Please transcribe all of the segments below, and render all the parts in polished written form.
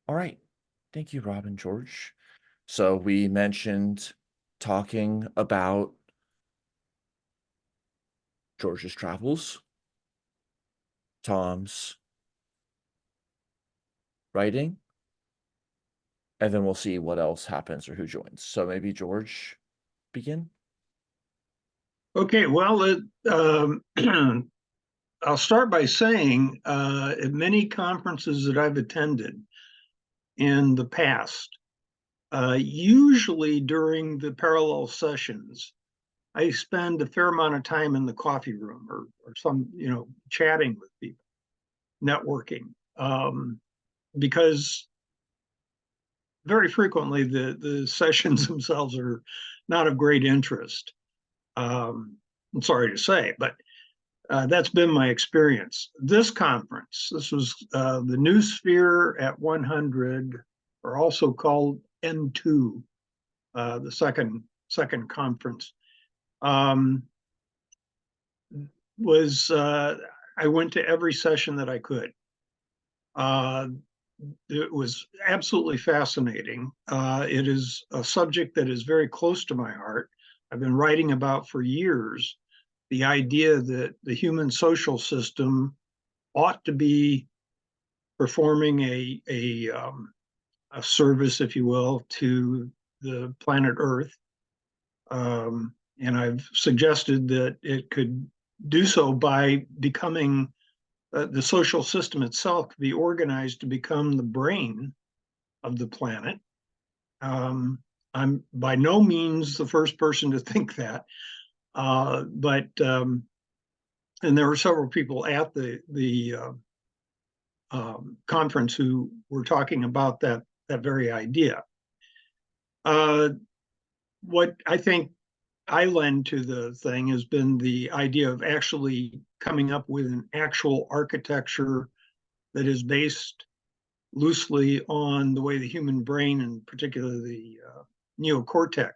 All right. Thank you, Rob and George. So we mentioned talking about George's travels, Tom's writing, and then we'll see what else happens or who joins. So maybe George begin. Okay, well, I'll start by saying at many conferences that I've attended in the past, usually during the parallel sessions, I spend a fair amount of time in the coffee room or some, chatting with people, networking, because very frequently the sessions themselves are not of great interest. I'm sorry to say, but that's been my experience. This conference, this was the New Sphere at 100, or also called N2, the second conference. Um, was I went to every session that I could. Uh, it was absolutely fascinating. It is a subject that is very close to my heart. I've been writing about for years the idea that the human social system ought to be performing a service, if you will, to the planet Earth. And I've suggested that it could do so by becoming the social system itself to be organized to become the brain of the planet. I'm by no means the first person to think that, but and there were several people at the conference who were talking about that very idea. Uh, what I think I lend to the thing has been the idea of actually coming up with an actual architecture that is based loosely on the way the human brain, and particularly the neocortex,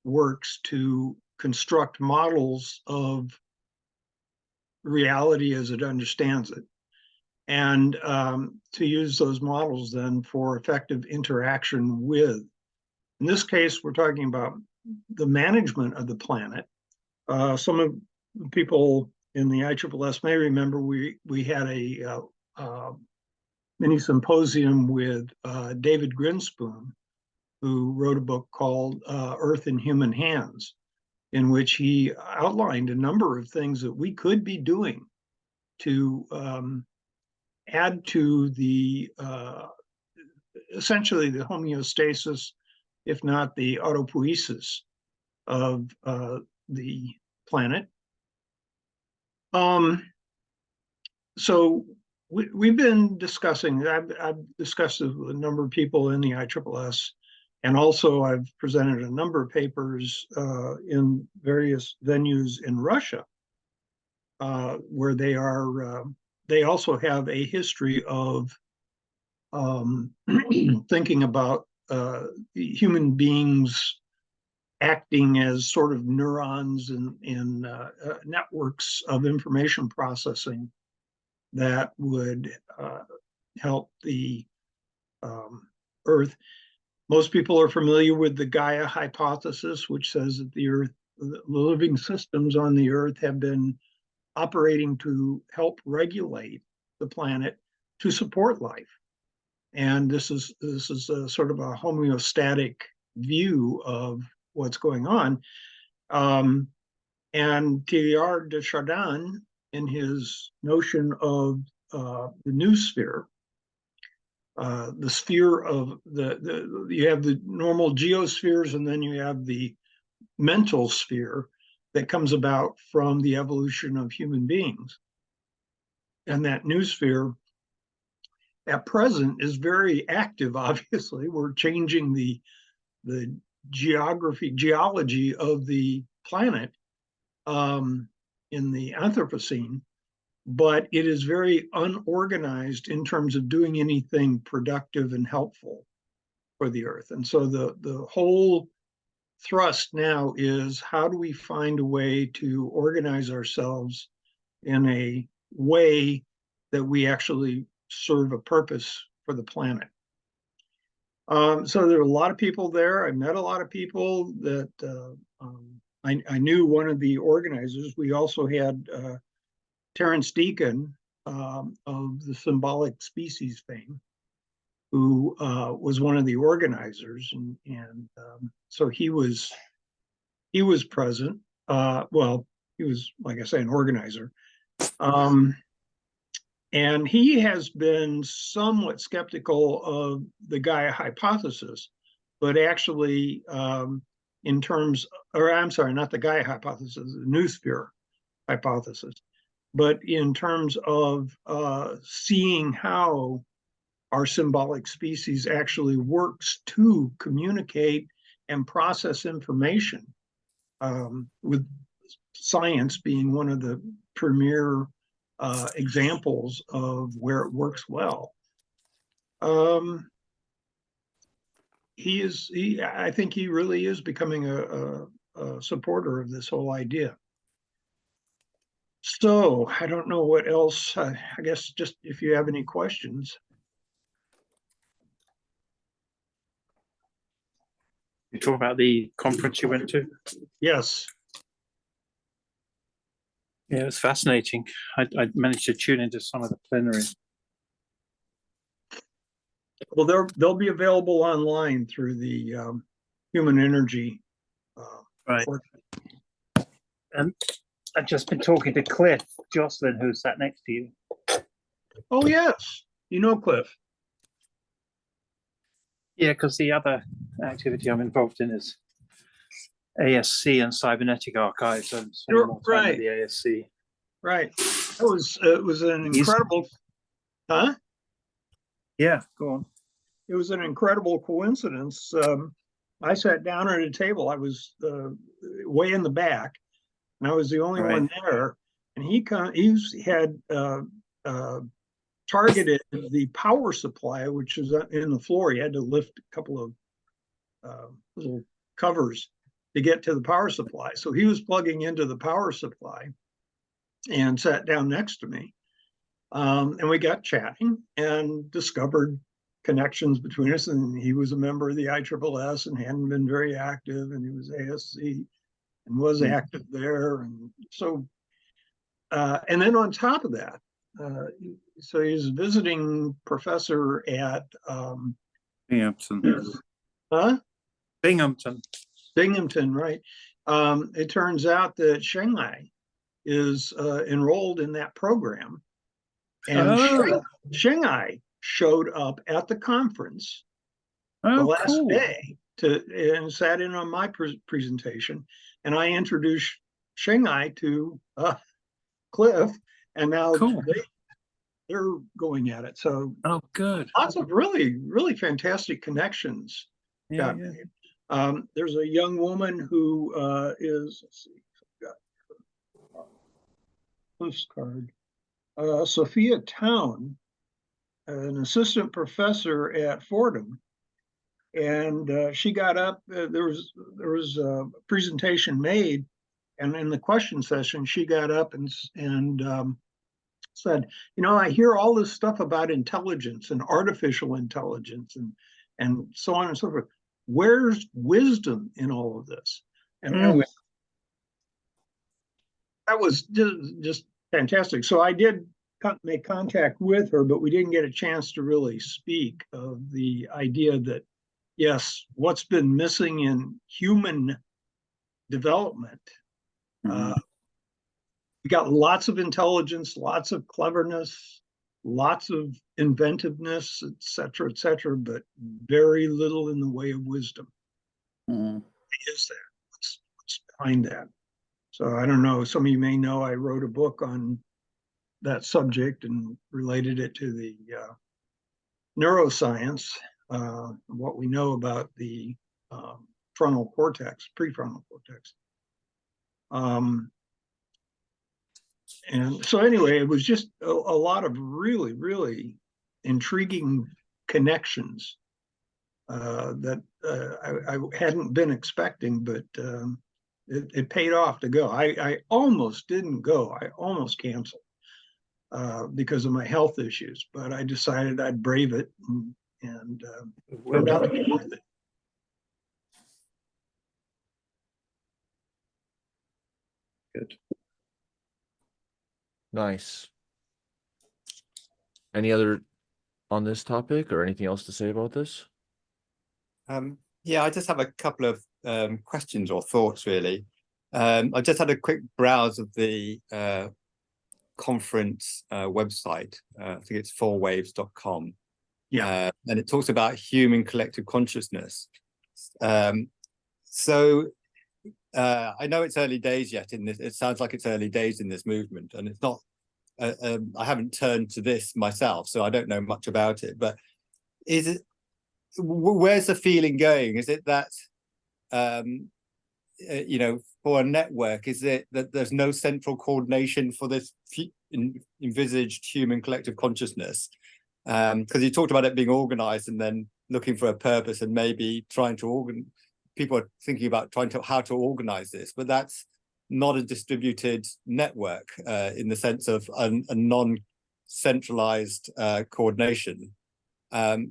works to construct models of reality as it understands it, and to use those models then for effective interaction with. In this case, we're talking about the management of the planet. Some of the people in the ISSS may remember we had a mini symposium with David Grinspoon, who wrote a book called Earth in Human Hands, in which he outlined a number of things that we could be doing to add to the essentially the homeostasis, if not the autopoiesis of the planet. Um, so we've been discussing, I've discussed it with a number of people in the ISSS, and also I've presented a number of papers in various venues in Russia, where they also have a history of thinking about human beings acting as sort of neurons in networks of information processing that would help the Earth. Most people are familiar with the Gaia hypothesis, which says that the living systems on the Earth have been operating to help regulate the planet to support life. And this is a sort of a homeostatic view of what's going on. And Teilhard de Chardin, in his notion of the new sphere, the sphere of you have the normal geospheres, and then you have the mental sphere that comes about from the evolution of human beings. And that new sphere at present is very active. Obviously, we're changing the geology of the planet in the Anthropocene, but it is very unorganized in terms of doing anything productive and helpful for the Earth. And so the whole thrust now is, how do we find a way to organize ourselves in a way that we actually serve a purpose for the planet? So there are a lot of people there. I met a lot of people that I knew one of the organizers. We also had Terrence Deacon of the symbolic species fame, who was one of the organizers, and so he was present. Well, he was, like I say, an organizer. Um, and he has been somewhat skeptical of the Gaia hypothesis, but actually, in terms, or I'm sorry, not the Gaia hypothesis, the noosphere hypothesis, but in terms of seeing how our symbolic species actually works to communicate and process information, with science being one of the premier examples of where it works well. Um, I think he really is becoming a supporter of this whole idea. So I don't know what else. I guess just if you have any questions. You talk about the conference you went to? Yes. Yeah, it was fascinating. I managed to tune into some of the plenary. Well, they'll be available online through the Human Energy. Right. And I've just been talking to Cliff Jocelyn, who sat next to you. Oh, yes. You know Cliff. Yeah, because the other activity I'm involved in is ASC and cybernetic archives. I'm spending more time at the ASC. Right. It was an incredible, huh? Yeah, go on. It was an incredible coincidence. I sat down at a table. I was way in the back, and I was the only one there. And he had targeted the power supply, which is in the floor. He had to lift a couple of little covers to get to the power supply. So he was plugging into the power supply and sat down next to me. And we got chatting and discovered connections between us. And he was a member of the ISSS and hadn't been very active, and he was ASC and was active there. And so, and then on top of that, so he's a visiting professor at Binghamton. Huh? Binghamton, right? It turns out that Shanghai is enrolled in that program, and Shanghai showed up at the conference the last day and sat in on my presentation, and I introduced Shanghai to Cliff, and now they're going at it. So good. Lots of really, really fantastic connections got made. There's a young woman who is, let's see, got her postcard. Sophia Town, an assistant professor at Fordham, and she got up. There was a presentation made, and in the question session, she got up and said, I hear all this stuff about intelligence and artificial intelligence and so on and so forth. Where's wisdom in all of this? And that was just fantastic. So I did make contact with her, but we didn't get a chance to really speak of the idea that, yes, what's been missing in human development. We got lots of intelligence, lots of cleverness, lots of inventiveness, et cetera, but very little in the way of wisdom. Is there? What's behind that? So I don't know. Some of you may know I wrote a book on that subject and related it to the neuroscience, what we know about the frontal cortex, prefrontal cortex. And so anyway, it was just a lot of really, really intriguing connections that I hadn't been expecting, but it paid off to go. I almost didn't go. I almost canceled because of my health issues, but I decided I'd brave it and Well turned out to done. be worth it. Good. Nice. Any other on this topic or anything else to say about this? Yeah, I just have a couple of questions or thoughts, really. I just had a quick browse of the conference website. I think it's 4waves.com. Yeah. And it talks about human collective consciousness. So I know it's early days yet in this. It sounds like it's early days in this movement, and it's not. I haven't turned to this myself, so I don't know much about it. But is it? Where's the feeling going? Is it that, you know, for a network, is it that there's no central coordination for this envisaged human collective consciousness? Because you talked about it being organized and then looking for a purpose and maybe trying to people are thinking about how to organize this, but that's not a distributed network in the sense of a non-centralized coordination.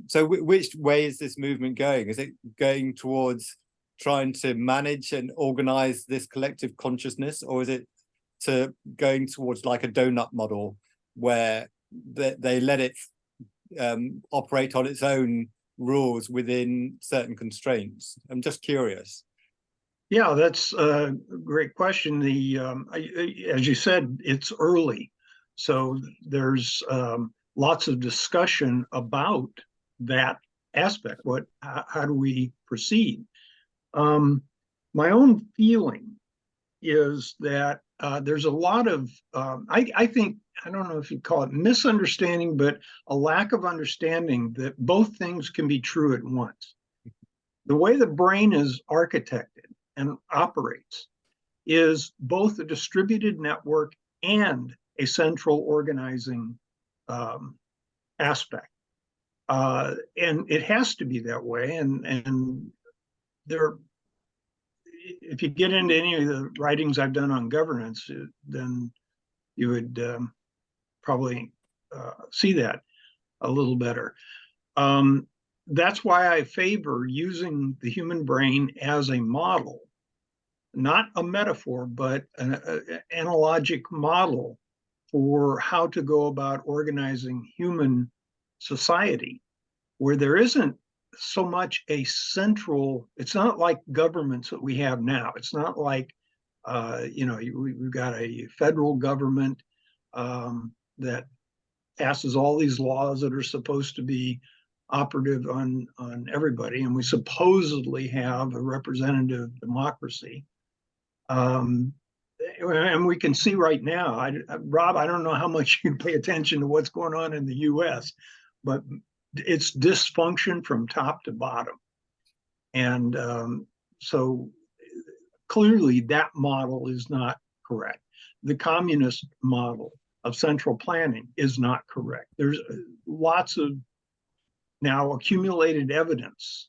So which way is this movement going? Is it going towards trying to manage and organize this collective consciousness, or is it going towards like a donut model where they let it operate on its own rules within certain constraints? I'm just curious. Yeah, that's a great question. As you said, it's early, so there's lots of discussion about that aspect. How do we proceed? My own feeling is that there's a lot of, I think, I don't know if you call it misunderstanding, but a lack of understanding that both things can be true at once. The way the brain is architected and operates is both a distributed network and a central organizing aspect. And it has to be that way. And there, if you get into any of the writings I've done on governance, then you would probably see that a little better. That's why I favor using the human brain as a model, not a metaphor, but an analogic model for how to go about organizing human society, where there isn't so much a central, it's not like governments that we have now. It's not like, you know, we've got a federal government that passes all these laws that are supposed to be operative on everybody, and we supposedly have a representative democracy. And we can see right now, Rob, I don't know how much you pay attention to what's going on in the US, but it's dysfunction from top to bottom. And so clearly that model is not correct. The communist model of central planning is not correct. There's lots of now accumulated evidence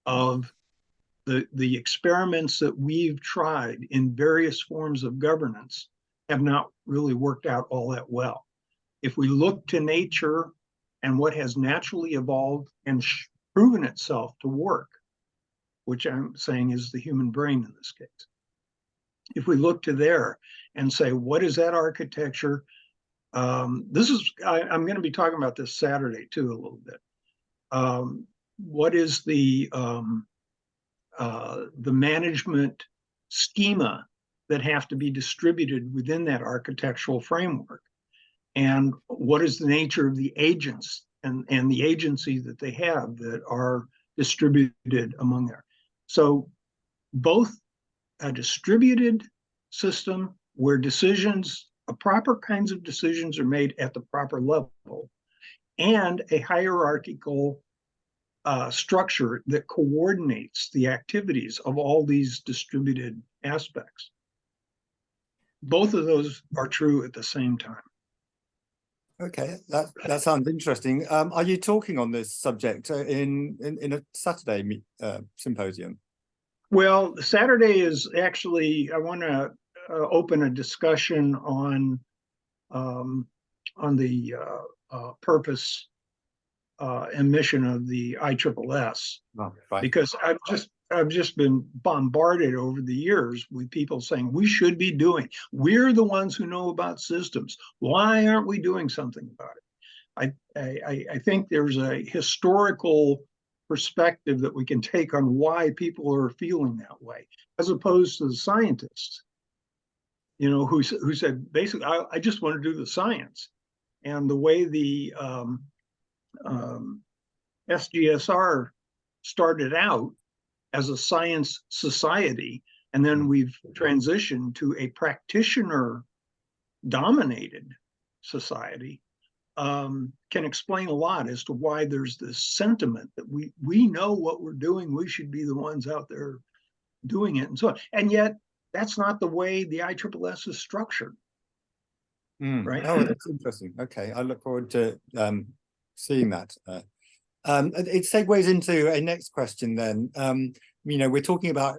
of the experiments that we've tried in various forms of governance have not really worked out all that well. If we look to nature and what has naturally evolved and proven itself to work, which I'm saying is the human brain in this case, if we look to there and say, what is that architecture? I'm going to be talking about this Saturday too a little bit. What is the management schema that have to be distributed within that architectural framework? And what is the nature of the agents and the agency that they have that are distributed among there? So both a distributed system where proper kinds of decisions are made at the proper level, and a hierarchical structure that coordinates the activities of all these distributed aspects. Both of those are true at the same time. Okay, that sounds interesting. Are you talking on this subject in a Saturday symposium? Well, Saturday is actually, I want to open a discussion on the purpose emission of the ISSS, Oh, right. because I've just been bombarded over the years with people saying we're the ones who know about systems. Why aren't we doing something about it? I think there's a historical perspective that we can take on why people are feeling that way, as opposed to the scientists, who said basically, I just want to do the science. And the way the SGSR started out as a science society, and then we've transitioned to a practitioner dominated society, can explain a lot as to why there's this sentiment that we know what we're doing, we should be the ones out there doing it, and so on. And yet that's not the way the ISSS is structured. Right. Oh, that's interesting. Okay, I look forward to seeing that. It segues into a next question then. We're talking about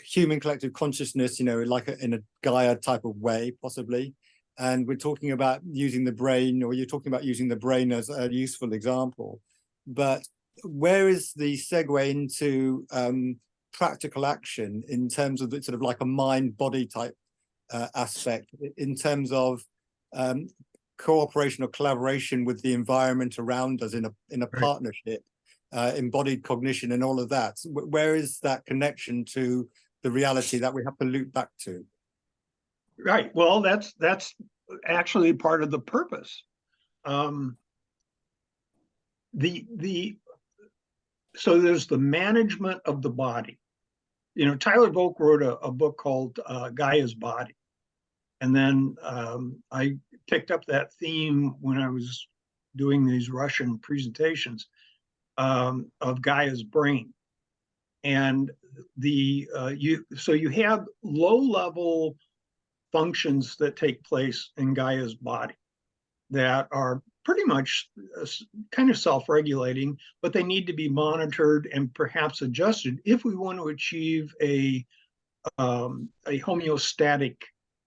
human collective consciousness, like in a Gaia type of way, possibly. And we're talking about using the brain, or you're talking about using the brain as a useful example. But where is the segue into practical action in terms of the sort of like a mind-body type aspect, in terms of cooperation or collaboration with the environment around us in a partnership, embodied cognition and all of that? Where is that connection to the reality that we have to loop back to? Right. Well, that's actually part of the purpose. So there's the management of the body. Tyler Volk wrote a book called Gaia's Body. And then I picked up that theme when I was doing these Russian presentations of Gaia's brain. And you have low-level functions that take place in Gaia's body that are pretty much kind of self-regulating, but they need to be monitored and perhaps adjusted if we want to achieve a homeostatic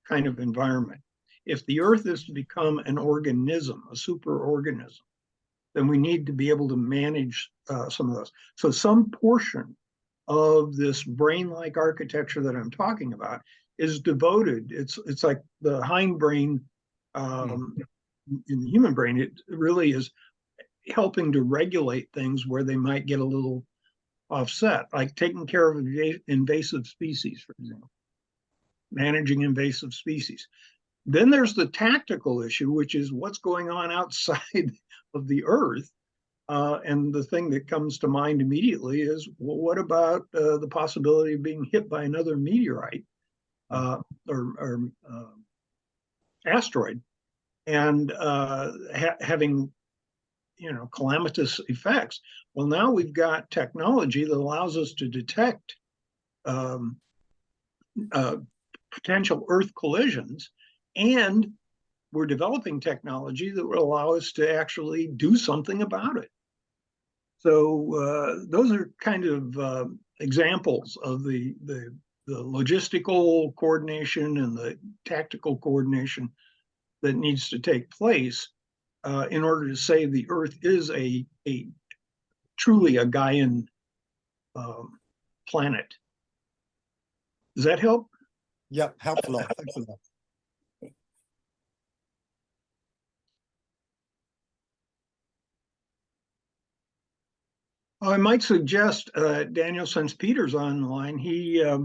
kind of environment. If the Earth is to become an organism, a superorganism, then we need to be able to manage some of those. So some portion of this brain-like architecture that I'm talking about is devoted. It's like the hindbrain in the human brain. It really is helping to regulate things where they might get a little offset, like taking care of invasive species, for example, managing invasive species. Then there's the tactical issue, which is what's going on outside of the Earth. And the thing that comes to mind immediately is, well, what about the possibility of being hit by another meteorite or asteroid and having calamitous effects? Well, now we've got technology that allows us to detect potential Earth collisions, and we're developing technology that will allow us to actually do something about it. So those are kind of examples of the logistical coordination and the tactical coordination that needs to take place in order to say the Earth is a truly a Gaian planet. Does that help? Yep, helps a lot. Thanks a lot. I might suggest, Daniel, since Peter's online, he I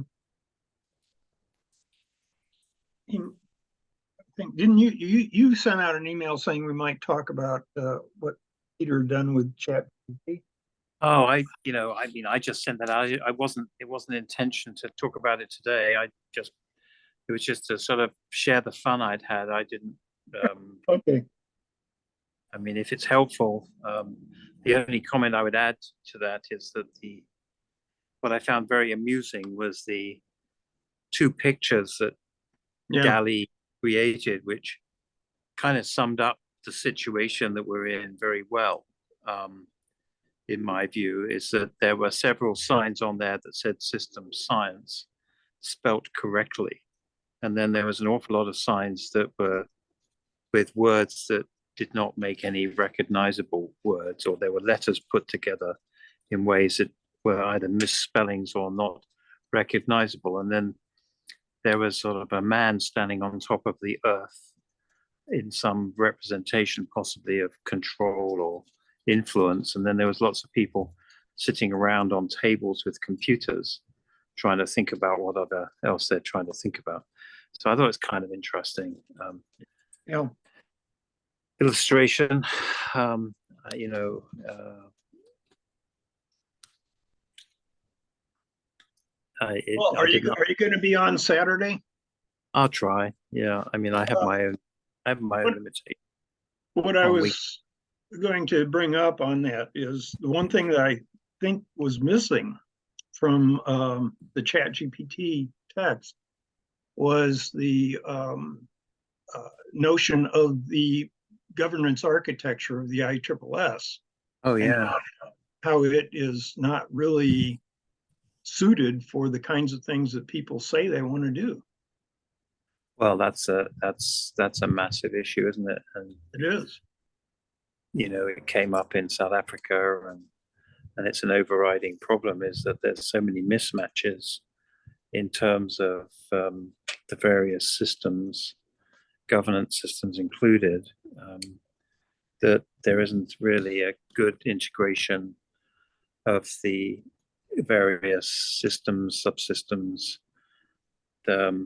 think, didn't you sent out an email saying we might talk about what Peter had done with ChatGPT? Oh, I just sent that out. It wasn't intention to talk about it today. It was just to sort of share the fun I'd had. I didn't. Okay. I mean, if it's helpful, the only comment I would add to that is that what I found very amusing was the two pictures that Gali created, which kind of summed up the situation that we're in very well. In my view, is that there were several signs on there that said system science spelt correctly. And then there was an awful lot of signs that were with words that did not make any recognizable words, or there were letters put together in ways that were either misspellings or not recognizable. And then there was sort of a man standing on top of the earth in some representation, possibly of control or influence. And then there was lots of people sitting around on tables with computers trying to think about what else they're trying to think about. So I thought it's kind of interesting. Yeah. Illustration, Well, are you going to be on Saturday? I'll try. Yeah, I mean, I have my own limitation. What I on was going to bring up on that is the one thing that I think was missing from the ChatGPT text was the notion of the governance architecture of the ISSS. Oh yeah. How it is not really suited for the kinds of things that people say they want to do. Well, that's a massive issue, isn't it? And It is. it came up in South Africa, and it's an overriding problem is that there's so many mismatches in terms of the various systems, governance systems included, that there isn't really a good integration of the various systems, subsystems that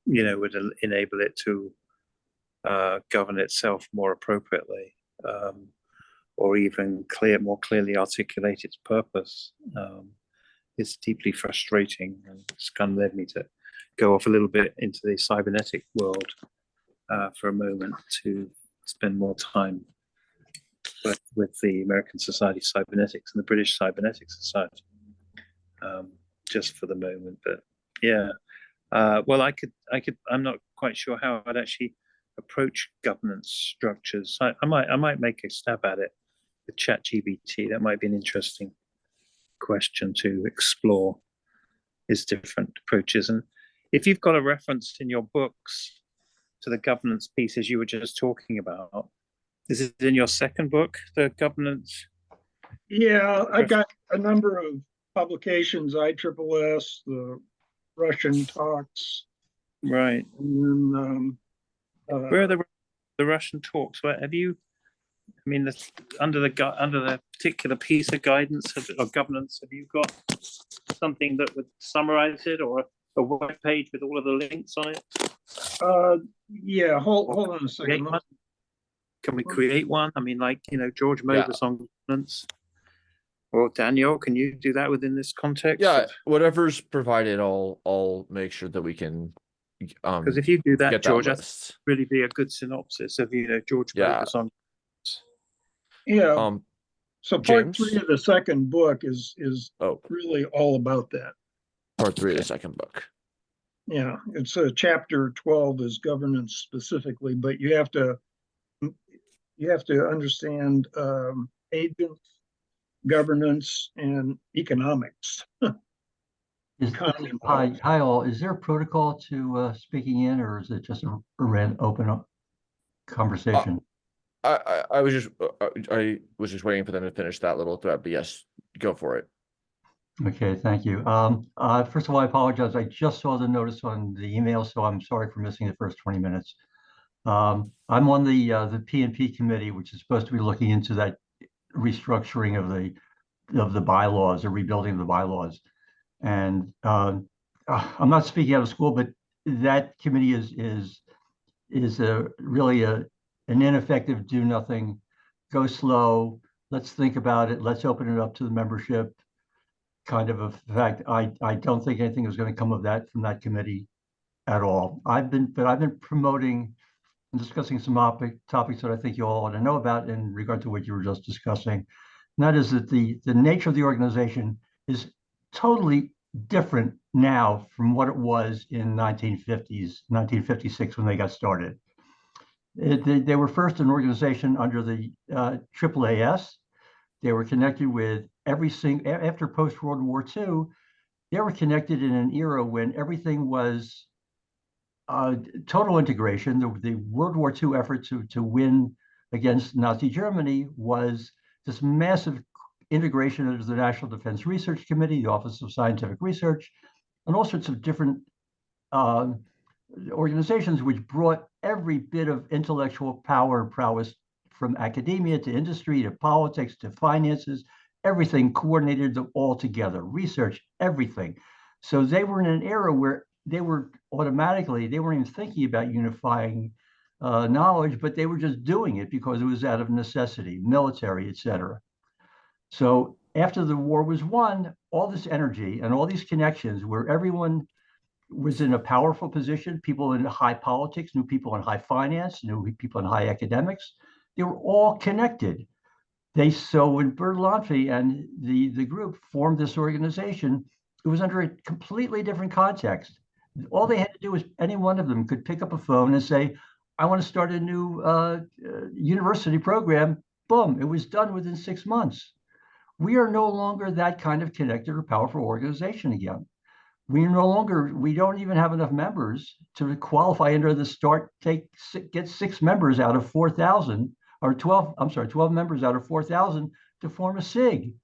would enable it to govern itself more appropriately, or even more clearly articulate its purpose. It's deeply frustrating, and it's kind of led me to go off a little bit into the cybernetic world for a moment to spend more time with the American Society of Cybernetics and the British Cybernetics Society, just for the moment. But yeah, well, I'm not quite sure how I'd actually approach governance structures. I might make a stab at it with ChatGPT. That might be an interesting question to explore, is different approaches. And if you've got a reference in your books to the governance pieces you were just talking about, is it in your second book, the governance? Yeah, I got a number of publications, ISSS, the Russian talks. Right. And then, where are the Russian talks? Where have you? I mean, under the particular piece of guidance or governance, have you got something that would summarize it, or a web page with all of the links on it? Yeah, hold on a second. Can we create one? I mean, like, George Movis on governance, or Daniel, can you do that within this context? Yeah, whatever's provided, I'll make sure that we can. Because if you do that, George, that's really be a good synopsis of George Movis on. Yeah. So part James? 3 of the second book is really all about that. Part 3 of the second book. Yeah, it's chapter 12 is governance specifically, but you have to understand agents, governance, and economics. Hi all. Is there a protocol to speaking in, or is it just a open conversation? I was just waiting for them to finish that little thread, but yes, go for it. Okay, thank you. First of all, I apologize. I just saw the notice on the email, so I'm sorry for missing the first 20 minutes. I'm on the P&P committee, which is supposed to be looking into that restructuring of the bylaws, or rebuilding of the bylaws. And I'm not speaking out of school, but that committee is really an ineffective, do nothing, go slow. Let's think about it. Let's open it up to the membership. Kind of a fact. I don't think anything is going to come of that from that committee at all. I've been promoting and discussing some topics that I think you all ought to know about in regard to what you were just discussing. And that is that the nature of the organization is totally different now from what it was in 1956 when they got started. They were first an organization under the ISSS. They were connected with after post-World War II, they were connected in an era when everything was total integration. The World War II effort to win against Nazi Germany was this massive integration into the National Defense Research Committee, the Office of Scientific Research, and all sorts of different organizations which brought every bit of intellectual power and prowess from academia to industry to politics to finances, everything coordinated them all together, research, everything. So they were in an era where they were automatically, they weren't even thinking about unifying knowledge, but they were just doing it because it was out of necessity, military, etc. So after the war was won, all this energy and all these connections where everyone was in a powerful position, people in high politics knew people in high finance, knew people in high academics, they were all connected. When Bertalanffy and the group formed this organization, it was under a completely different context. All they had to do was any one of them could pick up a phone and say, I want to start a new university program. Boom, it was done within 6 months. We are no longer that kind of connected or powerful organization again. We don't even have enough members to qualify under the get 6 members out of 4,000 or 12, 12 members out of 4,000 to form a SIG.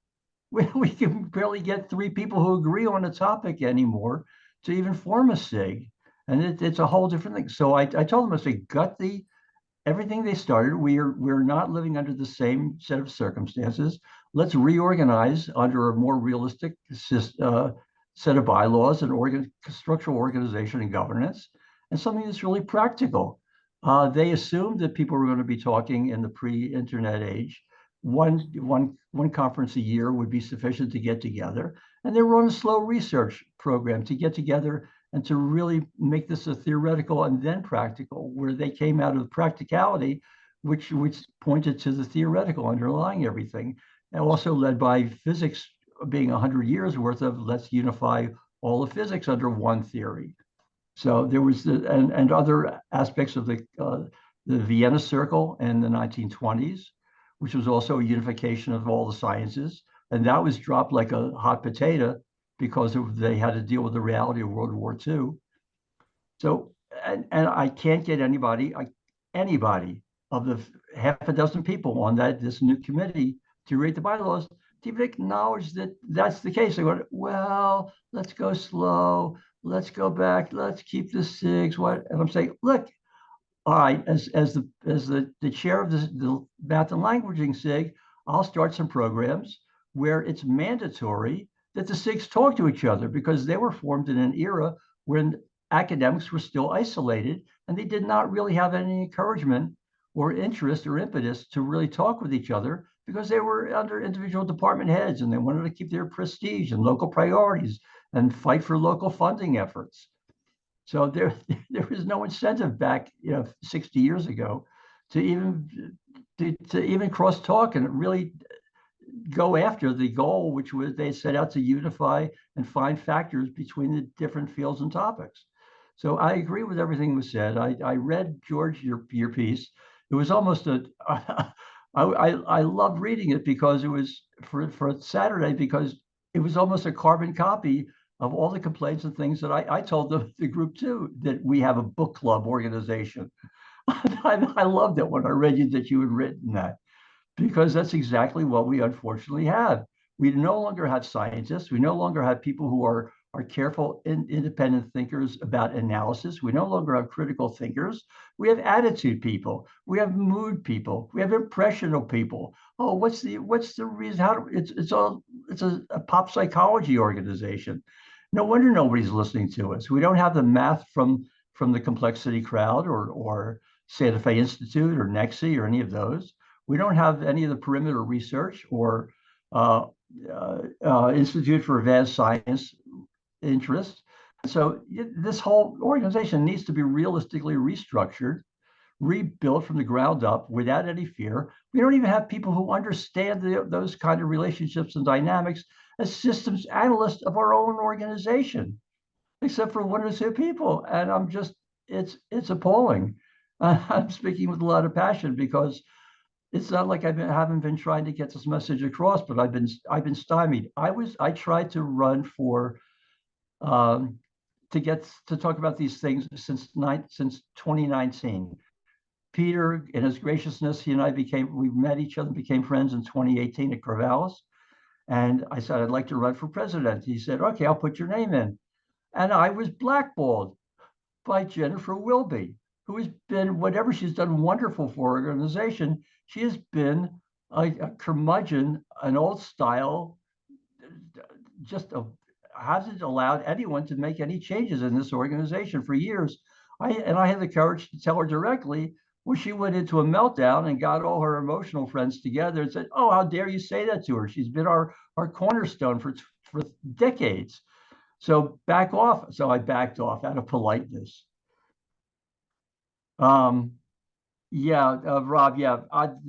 We can barely get 3 people who agree on a topic anymore to even form a SIG. And it's a whole different thing. So I told them, I said, gut everything they started. We're not living under the same set of circumstances. Let's reorganize under a more realistic set of bylaws and structural organization and governance, and something that's really practical. They assumed that people were going to be talking in the pre-internet age. One conference a year would be sufficient to get together, and they were on a slow research program to get together and to really make this a theoretical and then practical, where they came out of practicality, which pointed to the theoretical underlying everything, and also led by physics being 100 years worth of let's unify all of physics under one theory. So there was and other aspects of the Vienna Circle in the 1920s, which was also a unification of all the sciences, and that was dropped like a hot potato because they had to deal with the reality of World War II. So, and I can't get anybody of the half a dozen people on this new committee to read the bylaws to even acknowledge that that's the case. They go, well, let's go slow, let's go back, let's keep the SIGs. What? And I'm saying, look, all right, as the chair of the math and languaging SIG, I'll start some programs where it's mandatory that the SIGs talk to each other, because they were formed in an era when academics were still isolated and they did not really have any encouragement or interest or impetus to really talk with each other, because they were under individual department heads and they wanted to keep their prestige and local priorities and fight for local funding efforts. So there was no incentive back 60 years ago to even cross talk and really go after the goal, which was they set out to unify and find factors between the different fields and topics. So I agree with everything was said. I read, George, your piece. It was almost I loved reading it because it was for Saturday, because it was almost a carbon copy of all the complaints and things that I told the group too, that we have a book club organization. I loved it when I read that you had written that, because that's exactly what we unfortunately have. We no longer have scientists. We no longer have people who are careful, independent thinkers about analysis. We no longer have critical thinkers. We have attitude people. We have mood people. We have impressional people. Oh, what's the reason? It's a pop psychology organization. No wonder nobody's listening to us. We don't have the math from the Complexity Crowd or Santa Fe Institute or NEXI or any of those. We don't have any of the perimeter research or Institute for Advanced Science interests. So this whole organization needs to be realistically restructured, rebuilt from the ground up without any fear. We don't even have people who understand those kind of relationships and dynamics as systems analysts of our own organization, except for 1 or 2 people. And I'm just, it's appalling. I'm speaking with a lot of passion, because it's not like haven't been trying to get this message across, but I've been stymied. I tried to run for to get to talk about these things since 2019. Peter, in his graciousness, we met each other, became friends in 2018 at Corvallis. And I said, I'd like to run for president. He said, okay, I'll put your name in. And I was blackballed by Jennifer Wilby, who has been, whatever she's done wonderful for our organization, she has been a curmudgeon, an old style, hasn't allowed anyone to make any changes in this organization for years. I had the courage to tell her directly when she went into a meltdown and got all her emotional friends together and said, oh, how dare you say that to her? She's been our cornerstone for decades. So back off. So I backed off out of politeness. Yeah, Rob, yeah. I'm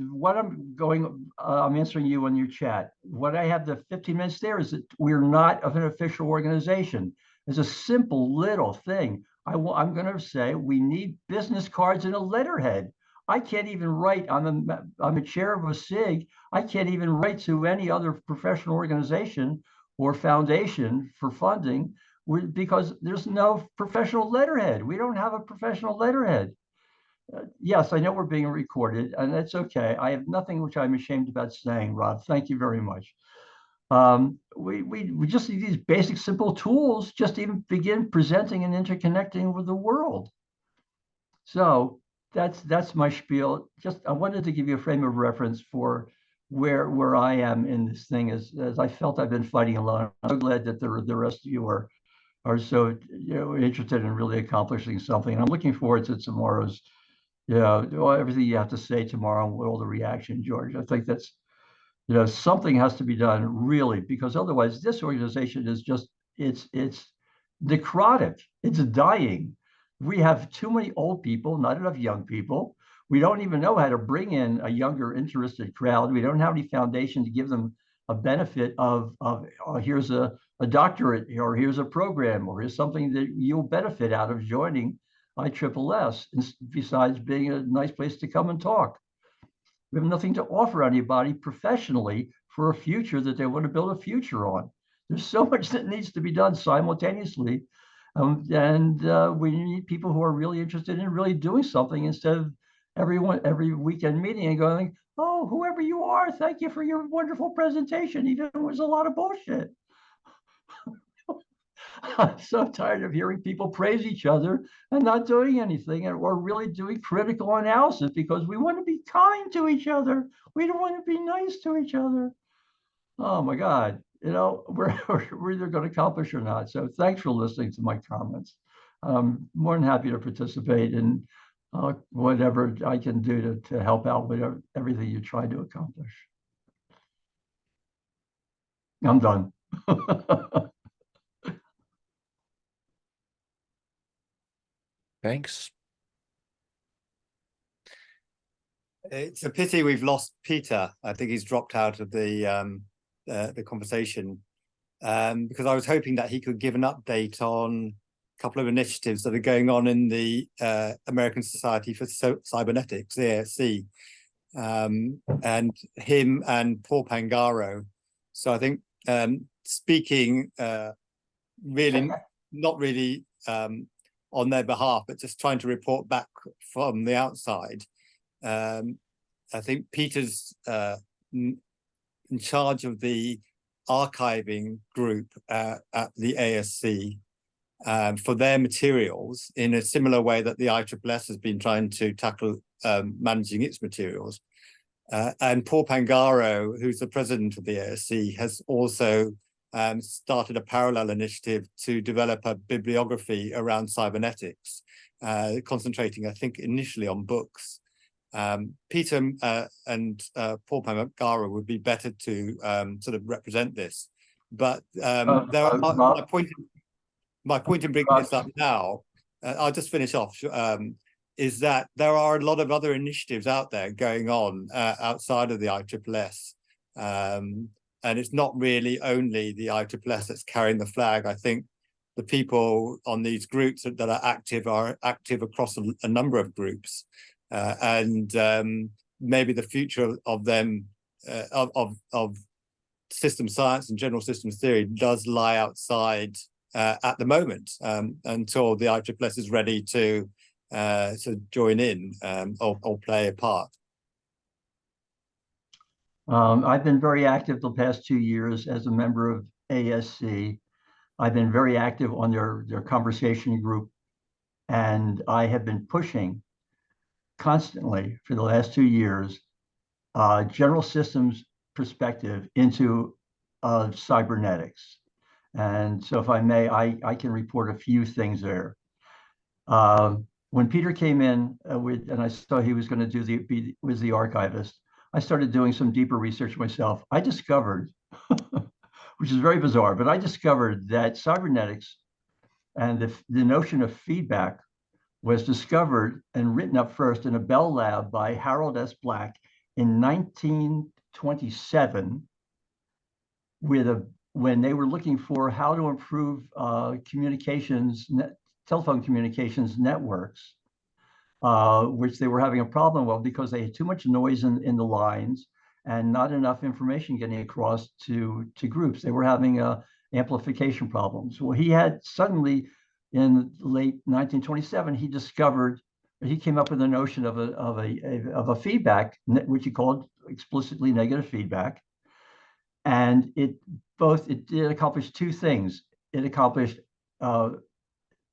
answering you on your chat. What I have the 15 minutes there is that we're not of an official organization. It's a simple little thing. I'm going to say we need business cards and a letterhead. I can't even write. I'm a chair of a SIG. I can't even write to any other professional organization or foundation for funding because there's no professional letterhead. We don't have a professional letterhead. Yes, I know we're being recorded, and that's okay. I have nothing which I'm ashamed about saying, Rob. Thank you very much. We just need these basic, simple tools just to even begin presenting and interconnecting with the world. So that's my spiel. Just I wanted to give you a frame of reference for where I am in this thing as I felt I've been fighting alone. I'm so glad that the rest of you are so interested in really accomplishing something. And I'm looking forward to tomorrow's everything you have to say tomorrow with all the reaction, George. I think that's something has to be done really, because otherwise this organization is just it's necrotic. It's dying. We have too many old people, not enough young people. We don't even know how to bring in a younger, interested crowd. We don't have any foundation to give them a benefit of here's a doctorate, or here's a program, or here's something that you'll benefit out of joining ISSS, besides being a nice place to come and talk. We have nothing to offer anybody professionally for a future that they want to build a future on. There's so much that needs to be done simultaneously. And we need people who are really interested in really doing something instead of every weekend meeting and going, oh, whoever you are, thank you for your wonderful presentation, even if it was a lot of bullshit. I'm so tired of hearing people praise each other and not doing anything, or really doing critical analysis, because we want to be kind to each other. We don't want to be nice to each other. Oh my God, we're either going to accomplish or not. So thanks for listening to my comments. I'm more than happy to participate in whatever I can do to help out with everything you try to accomplish. I'm done. Thanks. It's a pity we've lost Peter. I think he's dropped out of the conversation because I was hoping that he could give an update on a couple of initiatives that are going on in the American Society for Cybernetics, ASC, and him and Paul Pangaro. So I think speaking really not really on their behalf, but just trying to report back from the outside. I think Peter's in charge of the archiving group at the ASC for their materials, in a similar way that the ISSS has been trying to tackle managing its materials. And Paul Pangaro, who's the president of the ASC, has also started a parallel initiative to develop a bibliography around cybernetics, concentrating, I think, initially on books. Peter and Paul Pangaro would be better to sort of represent this. But my point in bringing this up now, I'll just finish off, is that there are a lot of other initiatives out there going on outside of the ISSS. And it's not really only the ISSS that's carrying the flag. I think the people on these groups that are active across a number of groups. And maybe the future of them, of system science and general systems theory, does lie outside at the moment, until the ISSS is ready to join in, or play a part. I've been very active the past 2 years as a member of ASC. I've been very active on their conversation group, and I have been pushing constantly for the last 2 years general systems perspective into cybernetics. And so if I may, I can report a few things there. When Peter came in and I saw he was going to was the archivist, I started doing some deeper research myself. I discovered, which is very bizarre, but I discovered that cybernetics and the notion of feedback was discovered and written up first in a Bell Lab by Harold S. Black in 1927 when they were looking for how to improve telephone communications networks, which they were having a problem with because they had too much noise in the lines and not enough information getting across to groups. They were having amplification problems. Well, he had suddenly, in late 1927, he came up with a notion of a feedback, which he called explicitly negative feedback. And it did accomplish two things. It accomplished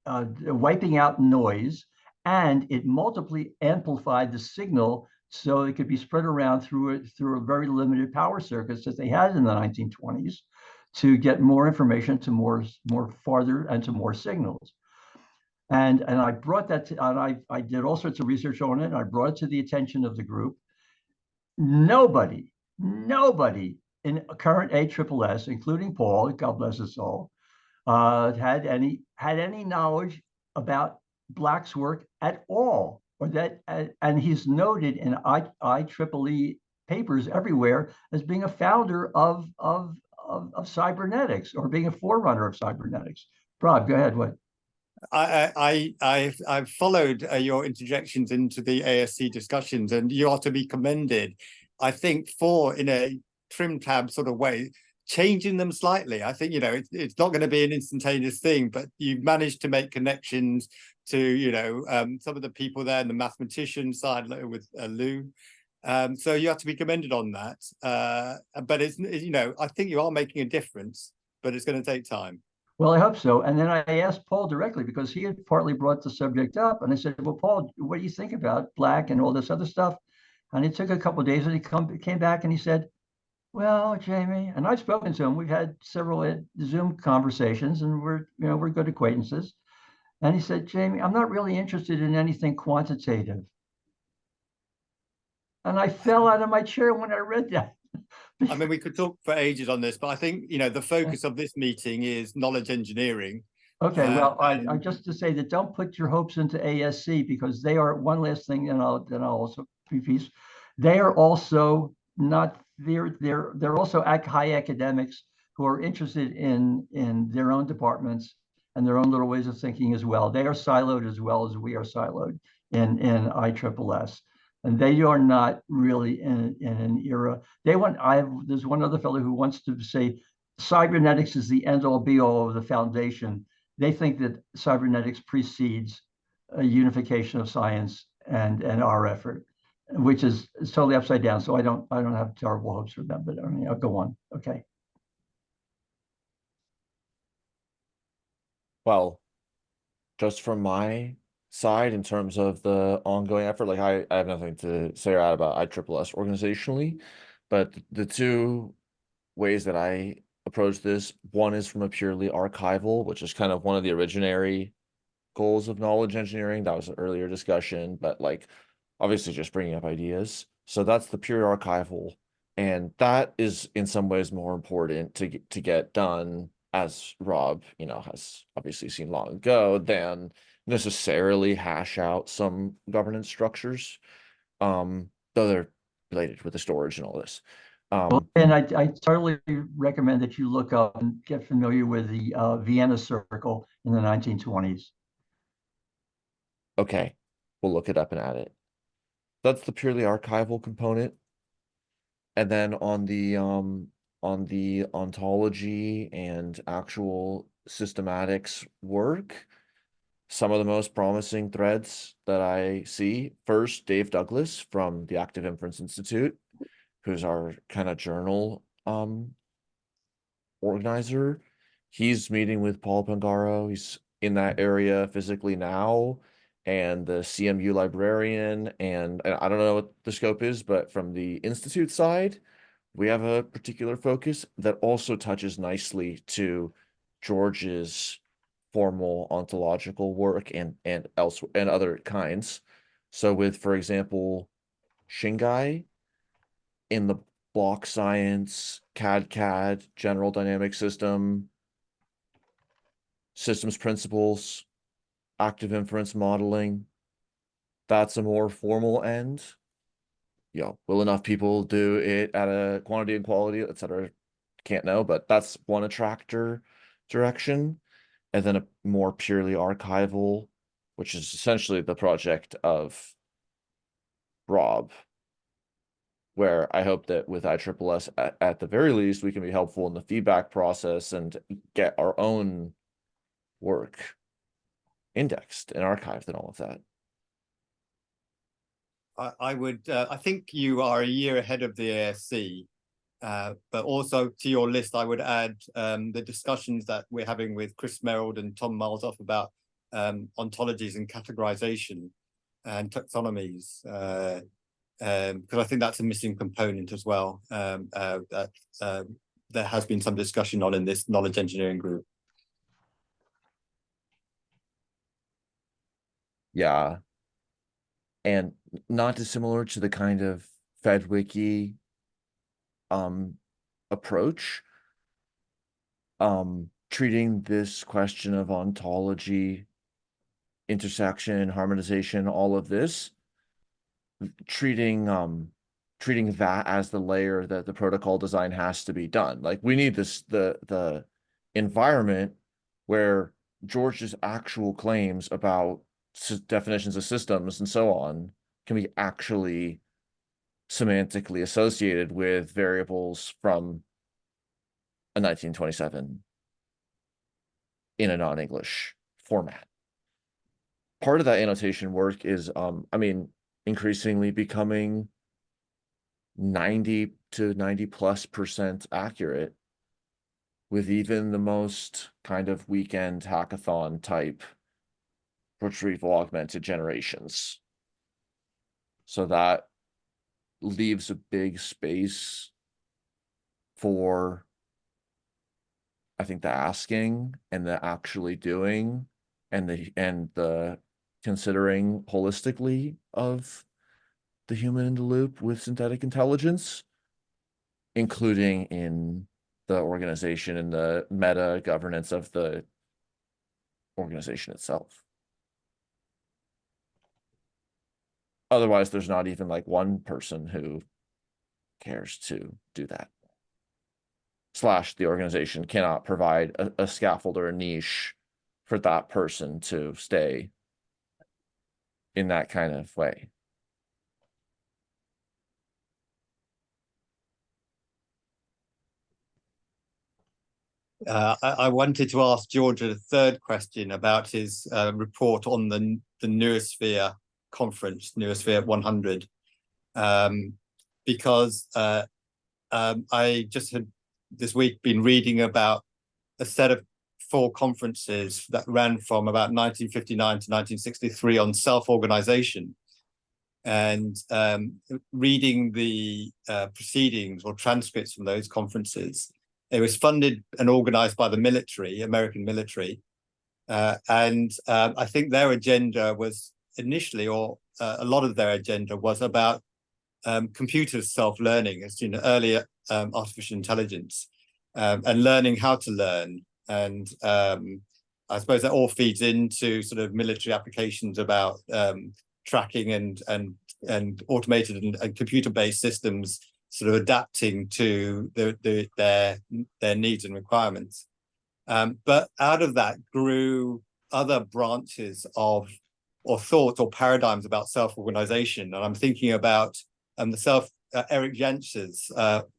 wiping out noise, and it multiply amplified the signal so it could be spread around through a very limited power circuits that they had in the 1920s to get more information to more farther and to more signals. And I brought that to, and I did all sorts of research on it, and I brought it to the attention of the group. Nobody in current ISSS, including Paul, God bless his soul, had any knowledge about Black's work at all, or that, and he's noted in IEEE papers everywhere as being a founder of cybernetics, or being a forerunner of cybernetics. Rob, go ahead. What? I've followed your interjections into the ASC discussions, and you are to be commended, I think, for, in a trim tab sort of way, changing them slightly. I think, it's not going to be an instantaneous thing, but you've managed to make connections to, some of the people there in the mathematician side with Lou. So you have to be commended on that. But it's, I think you are making a difference, but it's going to take time. Well, I hope so. And then I asked Paul directly, because he had partly brought the subject up. And I said, well, Paul, what do you think about Black and all this other stuff? And it took a couple of days, and he came back and he said, well, Jamie, and I've spoken to him. We've had several Zoom conversations, and we're good acquaintances. And he said, Jamie, I'm not really interested in anything quantitative. And I fell out of my chair when I read that. I mean, we could talk for ages on this, but I think, the focus of this meeting is knowledge engineering. Okay, well, I just to say that don't put your hopes into ASC, because they are, one last thing, and I'll also preface, they are also not, they're also high academics who are interested in their own departments and their own little ways of thinking as well. They are siloed as well as we are siloed in ISSS. And they are not really in an era. There's one other fellow who wants to say cybernetics is the end all be all of the foundation. They think that cybernetics precedes a unification of science and our effort, which is totally upside down. So I don't have terrible hopes for them, but I mean, I'll go on. Okay. Well, just from my side, in terms of the ongoing effort, like I have nothing to say or add about ISSS organizationally, but the two ways that I approach this, one is from a purely archival, which is kind of one of the originary goals of knowledge engineering. That was an earlier discussion, but like obviously just bringing up ideas. So that's the pure archival, and that is in some ways more important to get done, as Rob, has obviously seen long ago, than necessarily hash out some governance structures, though they're related with the storage and all this. And I totally recommend that you look up and get familiar with the Vienna Circle in the 1920s. Okay, we'll look it up and add it. That's the purely archival component. And then on the ontology and actual systematics work. Some of the most promising threads that I see, first, Dave Douglas from the Active Inference Institute, who's our kind of journal organizer. He's meeting with Paul Pangaro. He's in that area physically now, and the CMU librarian. And I don't know what the scope is, but from the Institute side, we have a particular focus that also touches nicely to George's formal ontological work and elsewhere and other kinds. So with, for example, Shingai in the block science, CAD, general dynamic system, systems principles, active inference modeling, that's a more formal end. Will enough people do it at a quantity and quality, etc.? Can't know, but that's one attractor direction. And then a more purely archival, which is essentially the project of Rob, where I hope that with ISSS at the very least, we can be helpful in the feedback process and get our own work indexed and archived and all of that. I think you are a year ahead of the ASC, but also to your list, I would add the discussions that we're having with Chris Merrill and Tom Malzoff about ontologies and categorization and taxonomies, because I think that's a missing component as well, that there has been some discussion on in this knowledge engineering group. Yeah. And not dissimilar to the kind of FedWiki approach, treating this question of ontology, intersection, harmonization, all of this, treating that as the layer that the protocol design has to be done. Like we need the environment where George's actual claims about definitions of systems and so on can be actually semantically associated with variables from a 1927 in a non-English format. Part of that annotation work is, increasingly becoming 90 to 90+% accurate with even the most kind of weekend hackathon type retrieval augmented generations. So that leaves a big space for, I think, the asking and the actually doing and the considering holistically of the human in the loop with synthetic intelligence, including in the organization and the meta governance of the organization itself. Otherwise, there's not even like one person who cares to do that. / the organization cannot provide a scaffold or a niche for that person to stay in that kind of way. I wanted to ask George a third question about his report on the Noosphere conference, Noosphere 100, because I just had this week been reading about a set of 4 conferences that ran from about 1959 to 1963 on self-organization, and reading the proceedings or transcripts from those conferences. It was funded and organized by the military, American military. And I think their agenda was initially, or a lot of their agenda was about computers self-learning, as you know, earlier artificial intelligence, and learning how to learn. And I suppose that all feeds into sort of military applications about tracking and automated and computer-based systems sort of adapting to their needs and requirements. But out of that grew other branches of or thought or paradigms about self-organization. And I'm thinking about Eric Jentzsch's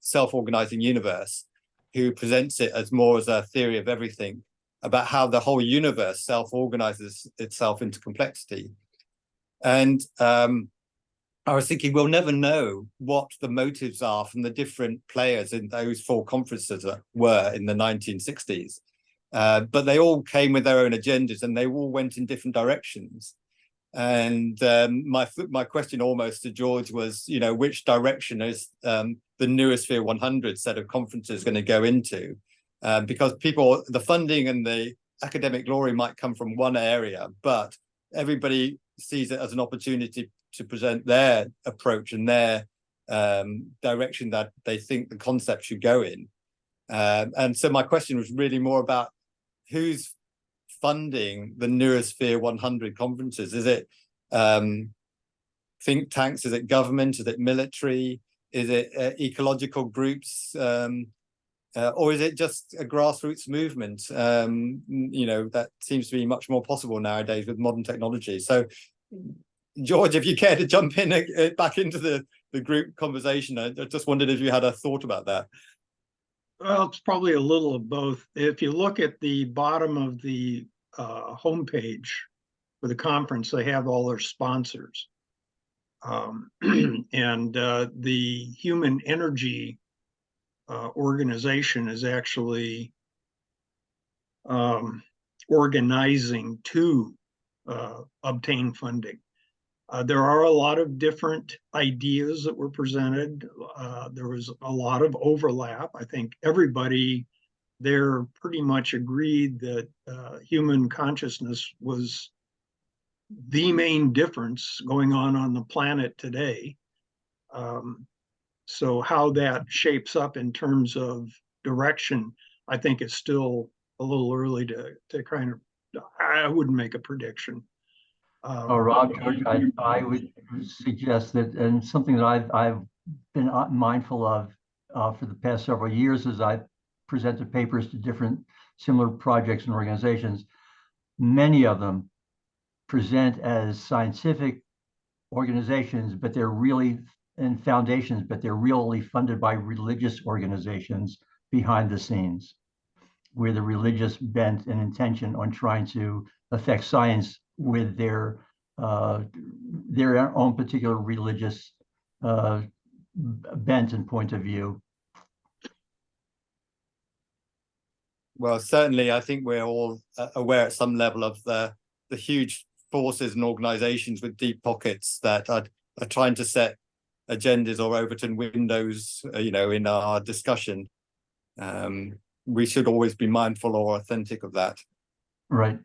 self-organizing universe, who presents it as more as a theory of everything, about how the whole universe self-organizes itself into complexity. And I was thinking we'll never know what the motives are from the different players in those 4 conferences that were in the 1960s. But they all came with their own agendas and they all went in different directions. And my question almost to George was, you know, which direction is the Neurosphere 100 set of conferences going to go into? Because the funding and the academic glory might come from one area, but everybody sees it as an opportunity to present their approach and their direction that they think the concept should go in. And so my question was really more about who's funding the Neurosphere 100 conferences. Is it think tanks? Is it government? Is it military? Is it ecological groups? Or is it just a grassroots movement? You know, that seems to be much more possible nowadays with modern technology. So, George, if you care to jump in back into the group conversation, I just wondered if you had a thought about that. Well, it's probably a little of both. If you look at the bottom of the homepage for the conference, they have all their sponsors. And the Human Energy organization is actually organizing to obtain funding. There are a lot of different ideas that were presented. There was a lot of overlap. I think everybody there pretty much agreed that human consciousness was the main difference going on the planet today. So how that shapes up in terms of direction, I think it's still a little early to kind of, I wouldn't make a prediction. Rob, George, I would suggest that, and something that I've been mindful of for the past several years as I've presented papers to different similar projects and organizations, many of them present as scientific organizations, but they're really, and foundations, but they're really funded by religious organizations behind the scenes, with a religious bent and intention on trying to affect science with their own particular religious bent and point of view. Well, certainly, I think we're all aware at some level of the huge forces and organizations with deep pockets that are trying to set agendas or Overton windows, you know, in our discussion. We should always be mindful or authentic of that. Right.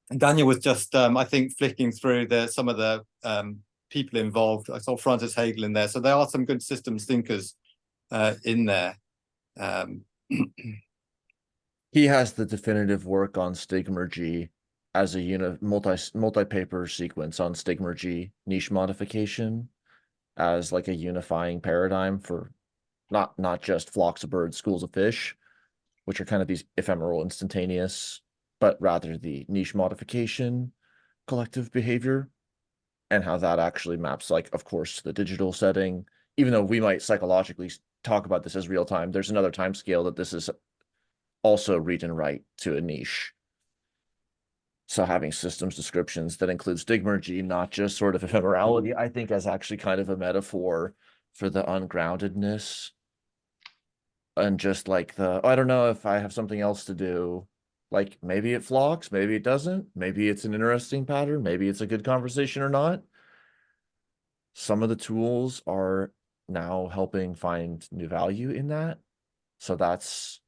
And Daniel was just, I think, flicking through some of the people involved. I saw Francis Hagel in there. So there are some good systems thinkers in there. He has the definitive work on stigmergy as a multi-paper sequence on stigmergy niche modification as like a unifying paradigm for not just flocks of birds, schools of fish, which are kind of these ephemeral, instantaneous, but rather the niche modification collective behavior, and how that actually maps, like, of course, to the digital setting. Even though we might psychologically talk about this as real time, there's another time scale that this is also read and write to a niche. So having systems descriptions that include stigmergy, not just sort of ephemerality, I think is actually kind of a metaphor for the ungroundedness and just like I don't know if I have something else to do. Like maybe it flocks, maybe it doesn't, maybe it's an interesting pattern, maybe it's a good conversation or not. Some of the tools are now helping find new value in that. So that's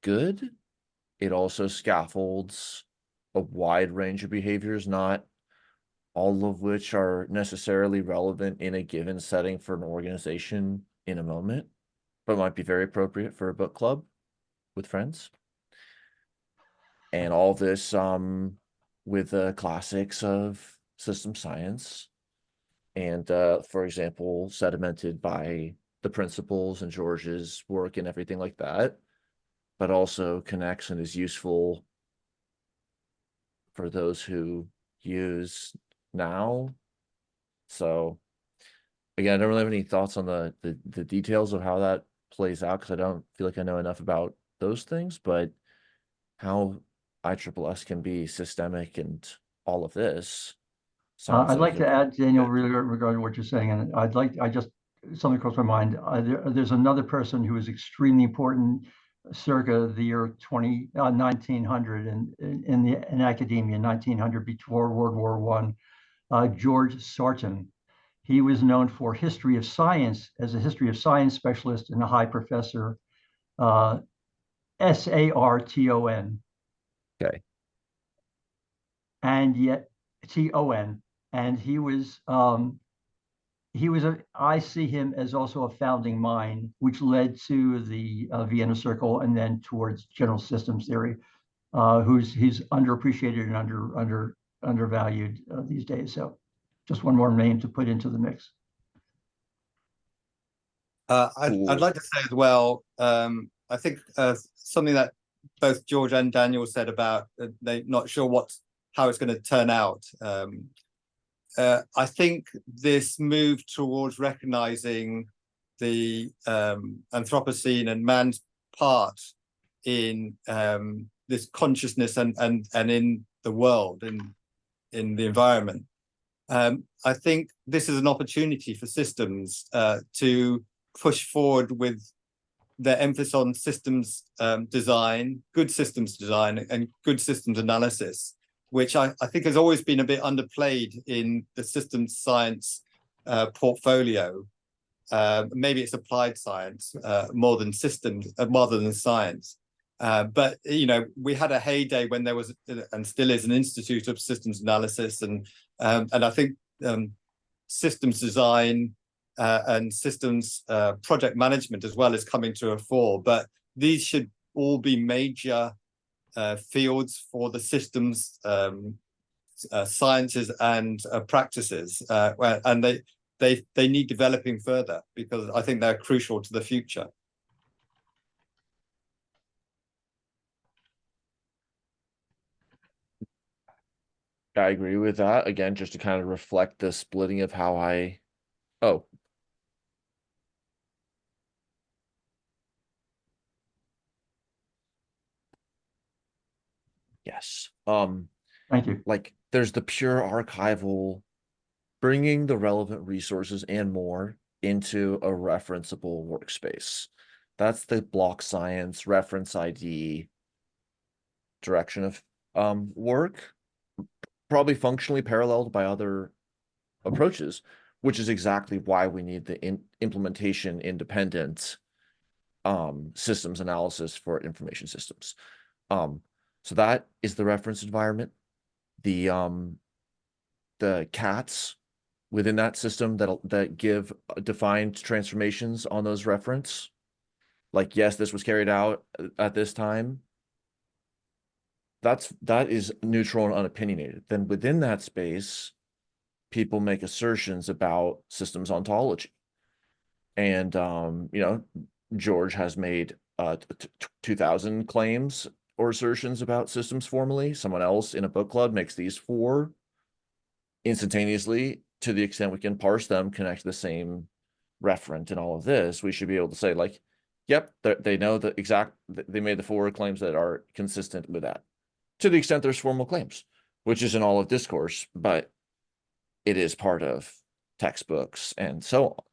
good. It also scaffolds a wide range of behaviors, not all of which are necessarily relevant in a given setting for an organization in a moment, but might be very appropriate for a book club with friends. And all this with the classics of system science and, for example, sedimented by the principles and George's work and everything like that, but also connects and is useful for those who use now. So again, I don't really have any thoughts on the details of how that plays out because I don't feel like I know enough about those things, but how ISSS can be systemic and all of this. Sounds I'd like like to it. add, Daniel, regarding what you're saying, and something crossed my mind. There's another person who is extremely important circa the year 1900 in academia, 1900 before World War I, George Sarton. He was known for history of science as a history of science specialist and a high professor, Sarton, Okay. and yet Ton, and I see him as also a founding mind, which led to the Vienna Circle and then towards general systems theory. He's underappreciated and undervalued these days. So, just one more name to put into the mix. I'd Cool. like to say as well, I think something that both George and Daniel said about they're not sure how it's going to turn out. I think this move towards recognizing the Anthropocene and man's part in this consciousness and in the world and in the environment. I think this is an opportunity for systems to push forward with their emphasis on systems design, good systems design, and good systems analysis, which I think has always been a bit underplayed in the systems science portfolio. Maybe it's applied science more than systems, rather than science. But we had a heyday when there was, and still is, an Institute of Systems Analysis, and I think systems design and systems project management as well is coming to a fore. But these should all be major fields for the systems sciences and practices, and they need developing further, because I think they're crucial to the future. I agree with that. Again, just to kind of reflect the splitting of how oh. Yes. Thank you. Like there's the pure archival, bringing the relevant resources and more into a referenceable workspace. That's the block science reference ID direction of work, probably functionally paralleled by other approaches, which is exactly why we need the implementation independent systems analysis for information systems. So that is the reference environment. The cats within that system that give defined transformations on those reference. Like, yes, this was carried out at this time. That is neutral and unopinionated. Then within that space, people make assertions about systems ontology. And George has made 2,000 claims or assertions about systems formally. Someone else in a book club makes these 4 instantaneously. To the extent we can parse them, connect the same referent and all of this, we should be able to say, like, yep, they know the exact, they made the 4 claims that are consistent with that. To the extent there's formal claims, which isn't all of discourse, but it is part of textbooks and so on.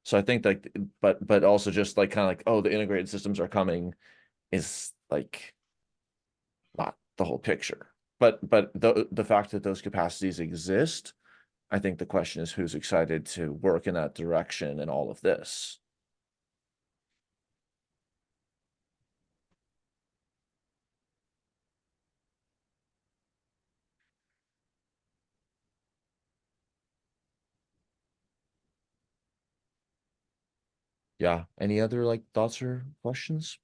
So I think like, but also just like kind of like, oh, the integrated systems are coming is like not the whole picture. But the fact that those capacities exist, I think the question is who's excited to work in that direction and all of this. Yeah. Any other like thoughts or questions?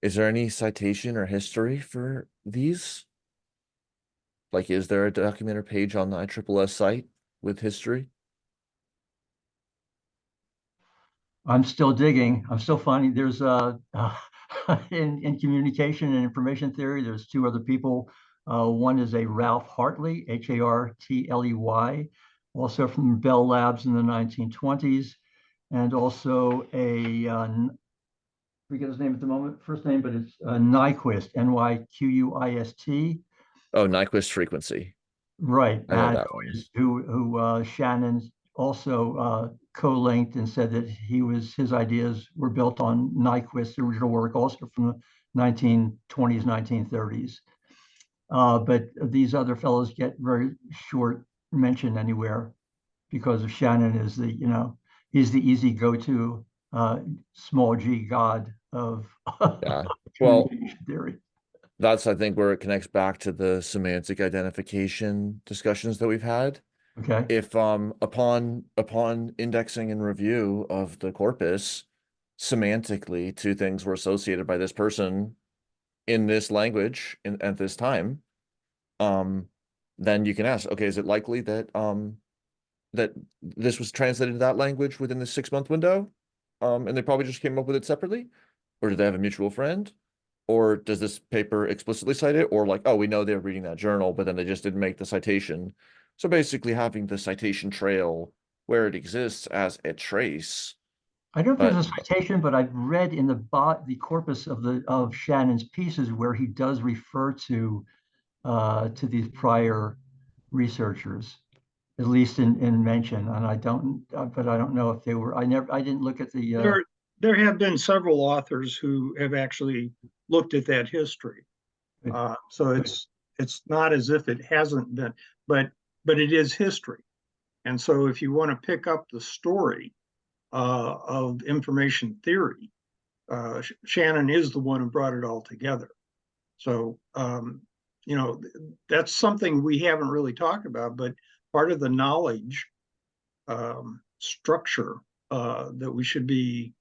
Is there any citation or history for these? Like, is there a document or page on the ISSS site with history? I'm still digging. I'm still finding there's in communication and information theory, there's 2 other people. One is a Ralph Hartley, Hartley, also from Bell Labs in the 1920s, and also I forget his name at the moment, first name, but it's Nyquist, Nyquist. Oh, Nyquist frequency. Right, I know and that one. who Shannon also co-linked and said that his ideas were built on Nyquist's original work, also from the 1920s, 1930s. But these other fellows get very short mention anywhere because of Shannon is he's the easy go-to small g god of Yeah. Well, communication theory. that's I think where it connects back to the semantic identification discussions that we've had. Okay. If upon indexing and review of the corpus, semantically two things were associated by this person in this language at this time, um, then you can ask, okay, is it likely that that this was translated to that language within the 6 month window? And they probably just came up with it separately? Or do they have a mutual friend? Or does this paper explicitly cite it? Or like, oh, we know they're reading that journal, but then they just didn't make the citation. So basically having the citation trail where it exists as a trace. I don't know if But there's a citation, but I've read in the corpus of Shannon's pieces where he does refer to these prior researchers, at least in mention. And but I don't know if they were. I didn't look at the. There have been several authors who have actually looked at that history. So it's not as if it hasn't been, but it is history. And so if you want to pick up the story of information theory, Shannon is the one who brought it all together. So that's something we haven't really talked about, but part of the knowledge structure that we should be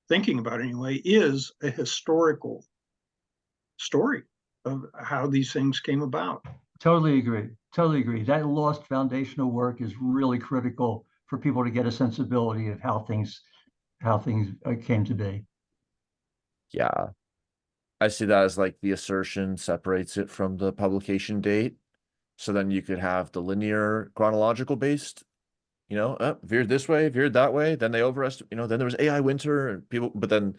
thinking about anyway is a historical story of how these things came about. Totally agree. Totally agree. That lost foundational work is really critical for people to get a sensibility of how things came to be. yeah, I see that as like the assertion separates it from the publication date. So then you could have the linear chronological based, veered this way, veered that way. Then they overestimate, then there was AI winter and people, but then,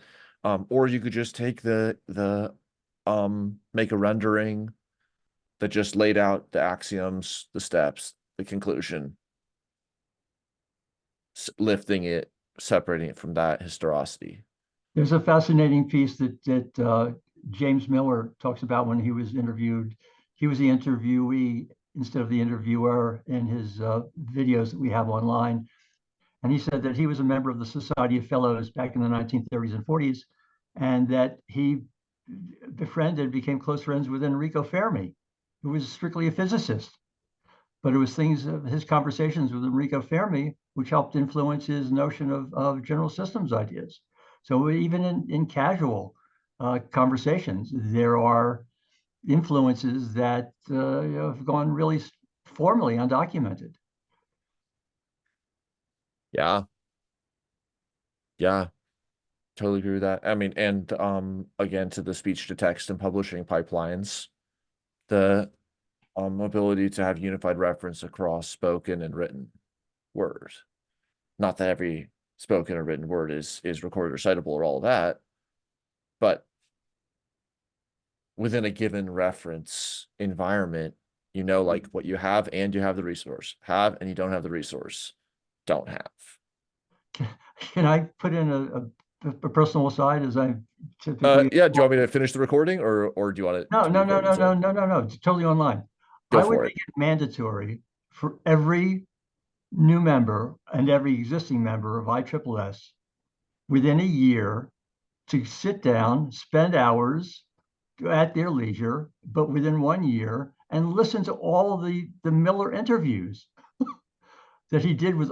or you could just take make a rendering that just laid out the axioms, the steps, the conclusion, lifting it, separating it from that historicity. There's a fascinating piece that James Miller talks about when he was interviewed. He was the interviewee instead of the interviewer in his videos that we have online. And he said that he was a member of the Society of Fellows back in the 1930s and 40s, and that he became close friends with Enrico Fermi, who was strictly a physicist. But it was things of his conversations with Enrico Fermi which helped influence his notion of general systems ideas. So even in casual conversations, there are influences that have gone really formally undocumented. Yeah. Yeah. Totally agree with that. I mean, and again, to the speech to text and publishing pipelines, the ability to have unified reference across spoken and written word. Not that every spoken or written word is recorded or citable or all of that, but within a given reference environment, like what you have and you have the resource. Have and you don't have the resource. Don't have. Can I put in a personal aside as I typically? Yeah. Do you want me to finish the recording or do you want it No, to be no, no, recorded no, still? no, no, no, no. It's totally online. Go I would for it. make it mandatory for every new member and every existing member of ISSS within a year to sit down, spend hours at their leisure, but within 1 year, and listen to all the Miller interviews that he did with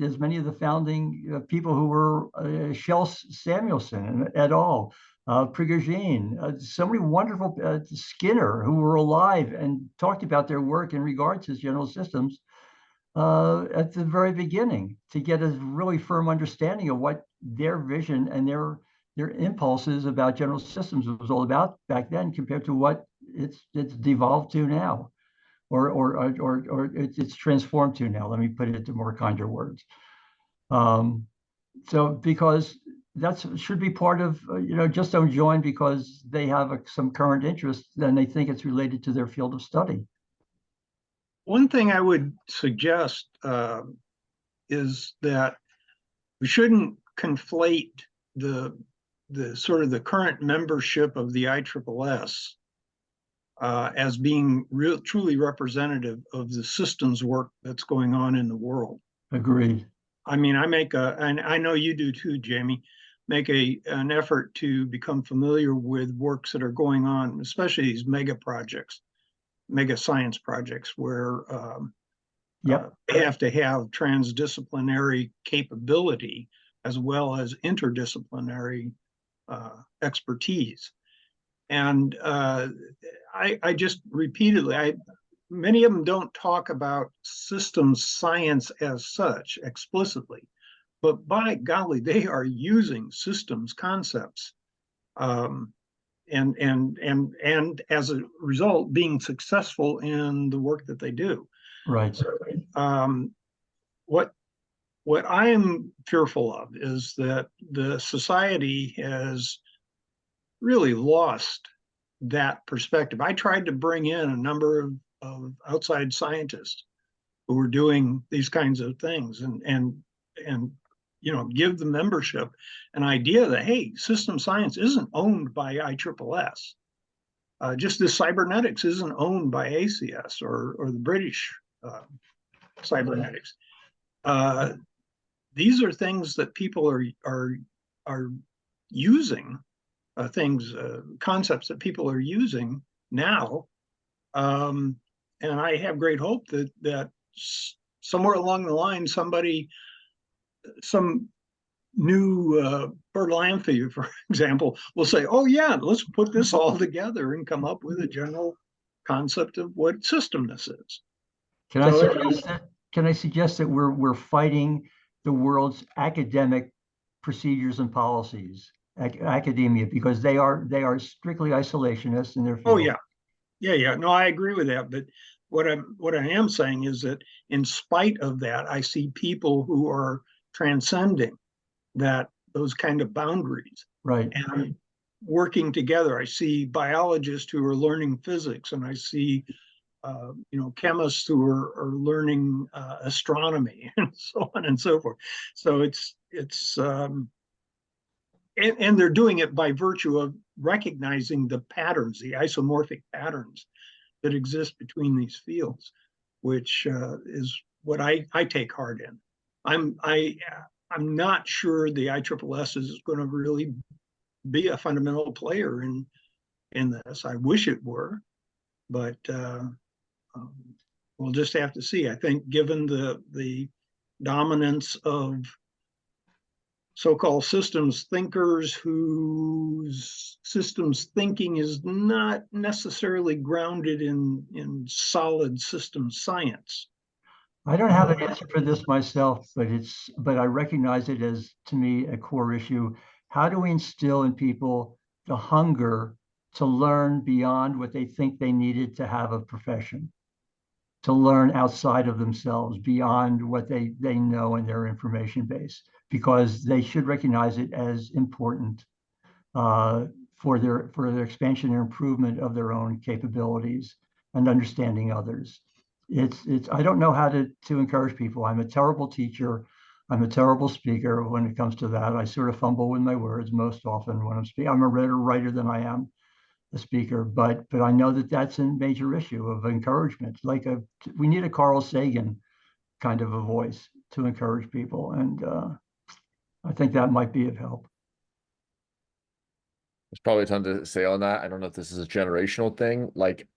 as many of the founding people who were Shel Samuelson and et al., Prigogine, so many wonderful Skinner who were alive and talked about their work in regards to general systems at the very beginning to get a really firm understanding of what their vision and their impulses about general systems was all about back then compared to what it's devolved to now. or it's transformed to now. Let me put it into more kinder words. So because that's should be part of, just don't join because they have some current interest, then they think it's related to their field of study. One thing I would suggest is that we shouldn't conflate the sort of the current membership of the ISSS as being truly representative of the systems work that's going on in the world. Agreed. I mean, and I know you do too, Jamie, make an effort to become familiar with works that are going on, especially these mega projects, mega science projects, where Yep. they have to have transdisciplinary capability as well as interdisciplinary expertise. And I just repeatedly, many of them don't talk about systems science as such explicitly, but by golly, they are using systems concepts, and as a result, being successful in the work that they do. Right. So, what I am fearful of is that the society has really lost that perspective. I tried to bring in a number of outside scientists who were doing these kinds of things, and give the membership an idea that, hey, system science isn't owned by ISSS. Just this cybernetics isn't owned by ACS or the British cybernetics. These are things that people are using, concepts that people are using now, and I have great hope that somewhere along the line, some new Bertalanffy, for example, will say, "Oh yeah, let's put this all together and come up with a general concept of what systemness is." Can I suggest that we're fighting the world's academic procedures and policies, academia, because they are strictly isolationist in their field. Oh yeah, yeah. No, I agree with that. But what I am saying is that in spite of that, I see people who are transcending those kind of boundaries, Right. and working together. I see biologists who are learning physics, and I see chemists who are learning astronomy, and so on and so forth. So it's and they're doing it by virtue of recognizing the patterns, the isomorphic patterns that exist between these fields, which is what I take heart in. I'm not sure the ISSS is going to really be a fundamental player in this. I wish it were, but we'll just have to see. I think given the dominance of so-called systems thinkers whose systems thinking is not necessarily grounded in solid system science. I don't have an answer for this myself, but I recognize it as, to me, a core issue. How do we instill in people the hunger to learn beyond what they think they needed to have a profession, to learn outside of themselves, beyond what they know in their information base, because they should recognize it as important for their expansion and improvement of their own capabilities and understanding others. I don't know how to encourage people. I'm a terrible teacher. I'm a terrible speaker when it comes to that. I sort of fumble with my words most often when I'm speaking. I'm a better writer than I am a speaker, but I know that that's a major issue of encouragement. We need a Carl Sagan kind of a voice to encourage people, and I think that might be of help. There's probably a ton to say on that. I don't know if this is a generational thing. Like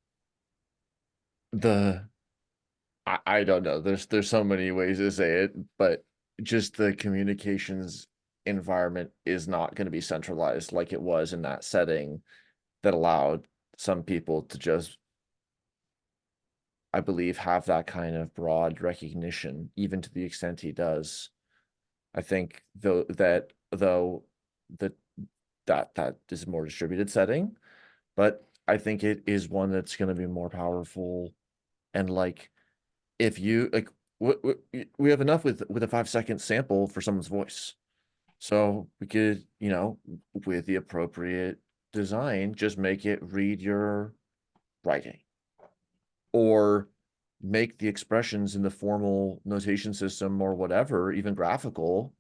I don't know. There's so many ways to say it, but just the communications environment is not going to be centralized like it was in that setting that allowed some people to just, I believe, have that kind of broad recognition, even to the extent he does. I think that is a more distributed setting, but I think it is one that's going to be more powerful And like, if you like, we have enough with a 5-second sample for someone's voice. So we could, with the appropriate design, just make it read your writing. Or make the expressions in the formal notation system or whatever, even graphical,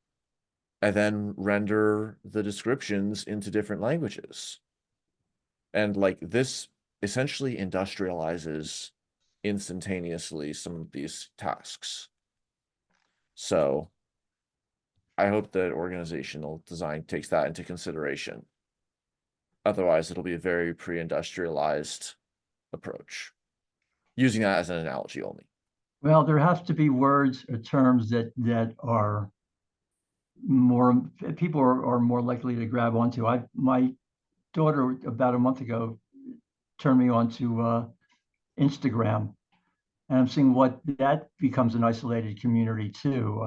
and then render the descriptions into different languages. And like this essentially industrializes instantaneously some of these tasks. So I hope that organizational design takes that into consideration. Otherwise, it'll be a very pre-industrialized approach, using that as an analogy only. Well, there has to be words or terms that are more, people are more likely to grab onto. My daughter about a month ago turned me on to Instagram, and I'm seeing what that becomes an isolated community too.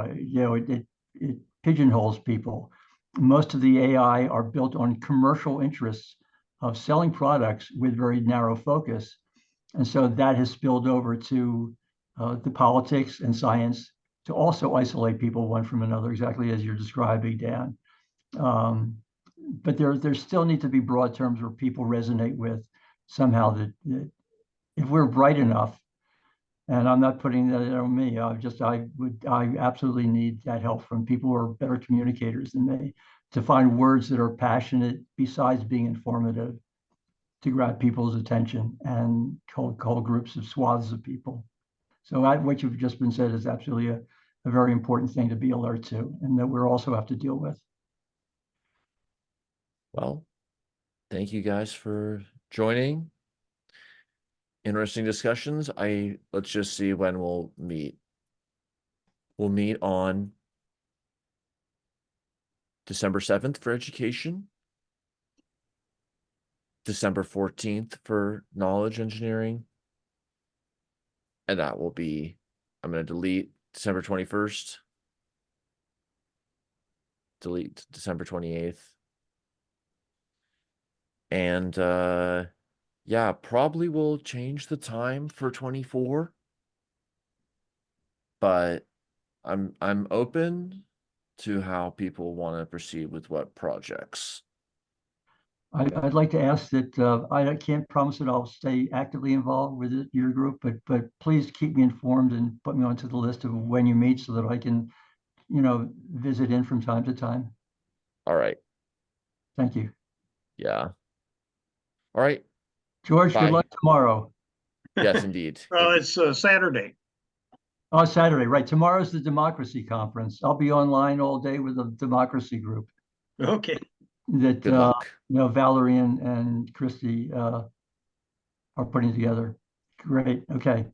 It pigeonholes people. Most of the AI are built on commercial interests of selling products with very narrow focus, and so that has spilled over to the politics and science to also isolate people one from another, exactly as you're describing, Dan. Um, but there still need to be broad terms where people resonate with somehow that if we're bright enough, and I'm not putting that on me, I absolutely need that help from people who are better communicators than me to find words that are passionate besides being informative to grab people's attention and call groups of swaths of people. So what you've just been said is absolutely a very important thing to be alert to, and that we're also have to deal with. Well, thank you guys for joining. Interesting discussions. Let's just see when we'll meet. We'll meet on December 7th for education, December 14th for knowledge engineering, and that will be, I'm going to delete December 21st, delete December 28th, and yeah, probably will change the time for 24, but I'm open to how people want to proceed with what projects. I'd like to ask that I can't promise that I'll stay actively involved with your group, but please keep me informed and put me onto the list of when you meet so that I can, visit in from time to time. All right. Thank you. Yeah. All right. George, good Bye. luck tomorrow. Yes, indeed. It's Saturday. Oh, Saturday, right. Tomorrow's the democracy conference. I'll be online all day with a democracy group Okay. that, Good luck. Valerie and Christy are putting together. Great. Okay.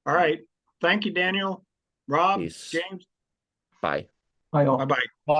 All right. Thank you, Daniel. Rob, Peace. James. Bye. Bye all. Bye-bye. Bye.